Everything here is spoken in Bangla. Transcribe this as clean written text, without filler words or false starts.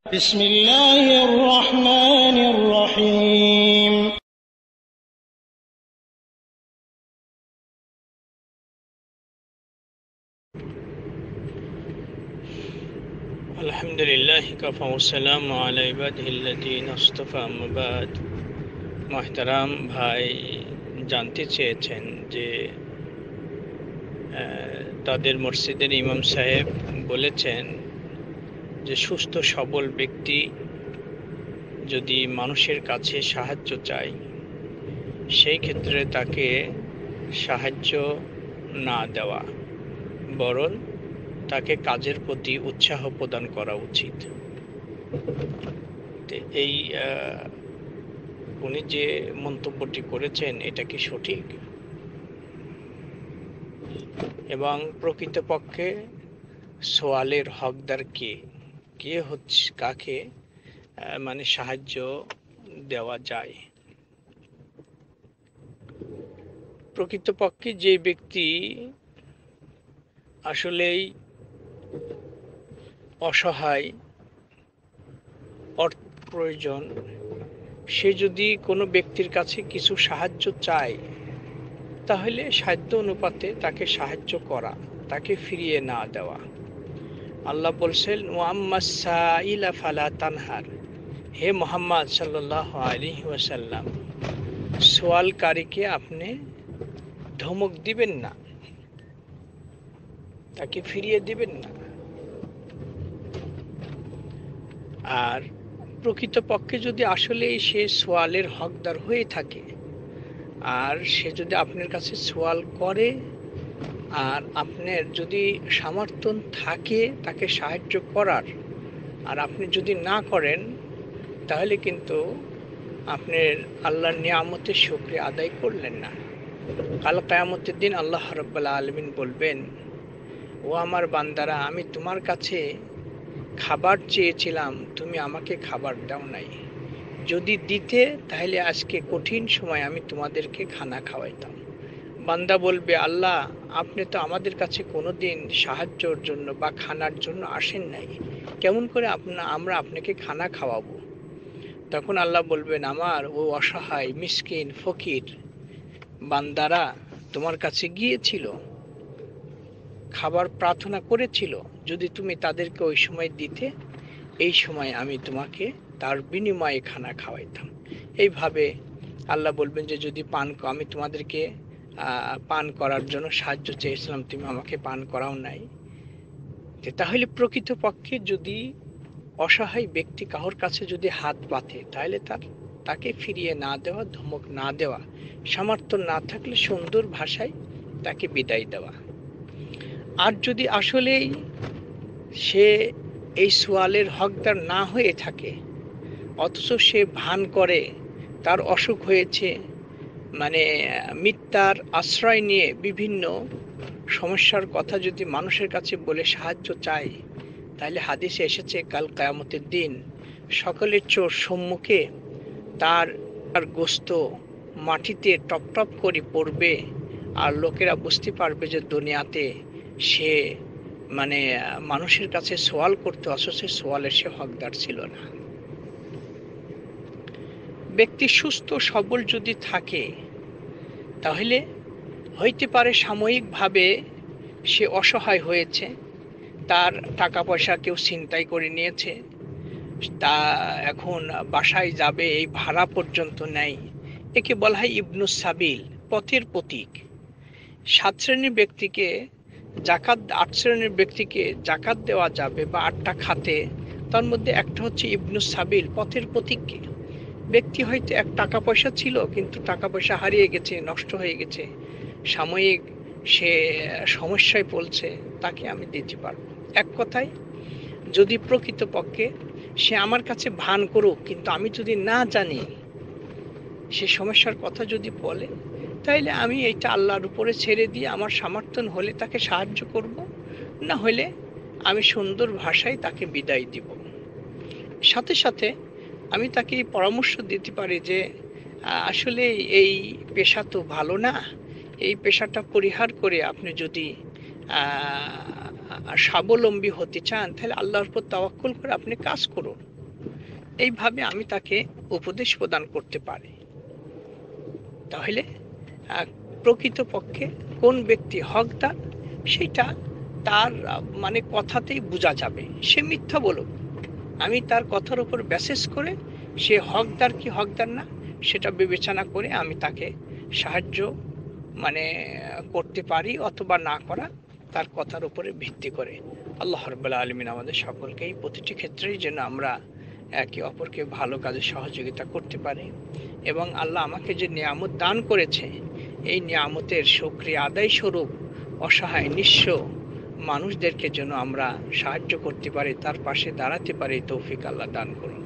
بسم الله الرحمن الرحيم আলহামদুলিল্লাহ কাফা ওয়াসসালাম আলা ইবাদিহিল্লাযীনা ইসতাফা আম্মা বাদ। মুহতারাম ভাই জানতে চেয়েছেন যে তাদের মসজিদের ইমাম সাহেব বলেছেন যে সুস্থ সবল ব্যক্তি যদি মানুষের কাছে সাহায্য চায় সেই ক্ষেত্রে তাকে সাহায্য না দেওয়া, বরং তাকে কাজের প্রতি উৎসাহ প্রদান করা উচিত। এই উনি যে মন্তব্যটি করেছেন এটা কি সঠিক? এবং প্রকৃতপক্ষে সোয়ালের হকদার কে, কে হচ্ছে, কাকে মানে সাহায্য দেওয়া যায়? প্রকৃতপক্ষে যে ব্যক্তি আসলেই অসহায়, অর্থ প্রয়োজন, সে যদি কোনো ব্যক্তির কাছে কিছু সাহায্য চায় তাহলে সাধ্য অনুপাতে তাকে সাহায্য করা, তাকে ফিরিয়ে না দেওয়া। আল্লাহ বলছেন ওয়াম্মাস সাইলা ফালা তানহার, হে মুহাম্মদ সাল্লাল্লাহু আলাইহি ওয়াসাল্লাম, সোয়ালকারীকে আপনি ধমক দিবেন না, তাকে ফিরিয়ে দিবেন না। আর প্রকৃতপক্ষে যদি আসলেই সে সোয়ালের হকদার হয়ে থাকে আর সে যদি আপনার কাছে সোয়াল করে আর আপনার যদি সামর্থ্য থাকে তাকে সাহায্য করার, আর আপনি যদি না করেন তাহলে কিন্তু আপনার আল্লাহর নিয়ামতের শুকরিয়া আদায় করলেন না। কাল কিয়ামতের দিন আল্লাহ রাব্বুল আলামিন বলবেন, ও আমার বান্দারা, আমি তোমার কাছে খাবার চেয়েছিলাম, তুমি আমাকে খাবার দাও নাই। যদি দিতে তাহলে আজকে কঠিন সময় আমি তোমাদেরকে খানা খাওয়াইতাম। বান্দা বলবে, আল্লাহ আপনি তো আমাদের কাছে কোনোদিন সাহায্যর জন্য বা খানার জন্য আসেন নাই, কেমন করে আমরা আপনাকে খানা খাওয়াবো? তখন আল্লাহ বলবেন, আমার ও অসহায় মিসকিন ফকির বান্দারা তোমার কাছে গিয়েছিল, খাবার প্রার্থনা করেছিল, যদি তুমি তাদেরকে ওই সময় দিতে, এই সময় আমি তোমাকে তার বিনিময়ে খানা খাওয়াইতাম। এইভাবে আল্লাহ বলবেন যে যদি আমি তোমাদেরকে পান করার জন্য সাহায্য চেয়েছিলাম, তুমি আমাকে পান করাও নাই। তাহলে প্রকৃতপক্ষে যদি অসহায় ব্যক্তি কারোর কাছে যদি হাত পাতে তাহলে তাকে ফিরিয়ে না দেওয়া, ধমক না দেওয়া, সামর্থ্য না থাকলে সুন্দর ভাষায় তাকে বিদায় দেওয়া। আর যদি আসলেই সে এই সোয়ালের হকদার না হয়ে থাকে অথচ সে ভান করে তার অসুখ হয়েছে, মানে মিথ্যার আশ্রয় নিয়ে বিভিন্ন সমস্যার কথা যদি মানুষের কাছে বলে সাহায্য চায়, তাহলে হাদিসে এসেছে কাল কিয়ামতের দিন সকলের চোর সম্মুখে তার গোস্ত মাটিতে টপ টপ করে পড়বে আর লোকেরা বুঝতে পারবে যে দুনিয়াতে সে মানে মানুষের কাছে সোয়াল করতে, অথচ সোয়ালের সে হকদার ছিল না। ব্যক্তি সুস্থ সবল যদি থাকে তাহলে হইতে পারে সাময়িকভাবে সে অসহায় হয়েছে, তার টাকা পয়সা কেউ ছিনতাই করে নিয়েছে, তা এখন বাসায় যাবে এই ভাড়া পর্যন্ত নেই, একে বলা হয় ইবনুস সাবিল, পথের প্রতীক। 7 শ্রেণীর ব্যক্তিকে জাকাত, 8 শ্রেণীর ব্যক্তিকে জাকাত দেওয়া যাবে বা 8টা খাতে, তার মধ্যে একটা হচ্ছে ইবনুস সাবিল, পথের প্রতীককে। ব্যক্তি হয়তো এক টাকা পয়সা ছিল কিন্তু টাকা পয়সা হারিয়ে গেছে, নষ্ট হয়ে গেছে, সাময়িক সে সমস্যায় পড়ছে, তাকে আমি দিতে পারবো। এক কথায় যদি প্রকৃতপক্ষে সে আমার কাছে ভান করুক কিন্তু আমি যদি না জানি সে সমস্যার কথা যদি বলে, তাইলে আমি এইটা আল্লাহর উপরে ছেড়ে দিয়ে আমার সামর্থ্য হলে তাকে সাহায্য করব, না হলে আমি সুন্দর ভাষায় তাকে বিদায় দিব। সাথে সাথে আমি তাকে পরামর্শ দিতে পারি যে আসলে এই পেশা তো ভালো না, এই পেশাটা পরিহার করে আপনি যদি স্বাবলম্বী হতে চান তাহলে আল্লাহর উপর তাওয়াক্কুল করে আপনি কাজ করুন। এইভাবে আমি তাকে উপদেশ প্রদান করতে পারি। তাহলে প্রকৃতপক্ষে কোন ব্যক্তি হকদার সেটা তার মানে কথাতেই বোঝা যাবে। সে মিথ্যা বলুক, আমি তার কথার উপর বেসিস করে সে হকদার কি হকদার না সেটা বিবেচনা করে আমি তাকে সাহায্য মানে করতে পারি অথবা না করা তার কথার উপরে ভিত্তি করে। আল্লাহ রাব্বুল আলামিন আমাদের সকলকেই প্রতিটি ক্ষেত্রেই যেন আমরা একে অপরকে ভালো কাজে সহযোগিতা করতে পারি, এবং আল্লাহ আমাকে যে নিয়ামত দান করেছে এই নিয়ামতের শুকরিয়া আদায় স্বরূপ অসহায় নিঃস্ব মানুষদেরকে যেন আমরা সাহায্য করতে পারি, তার পাশে দাঁড়াতে পারি, তৌফিক আল্লাহ দান করুন।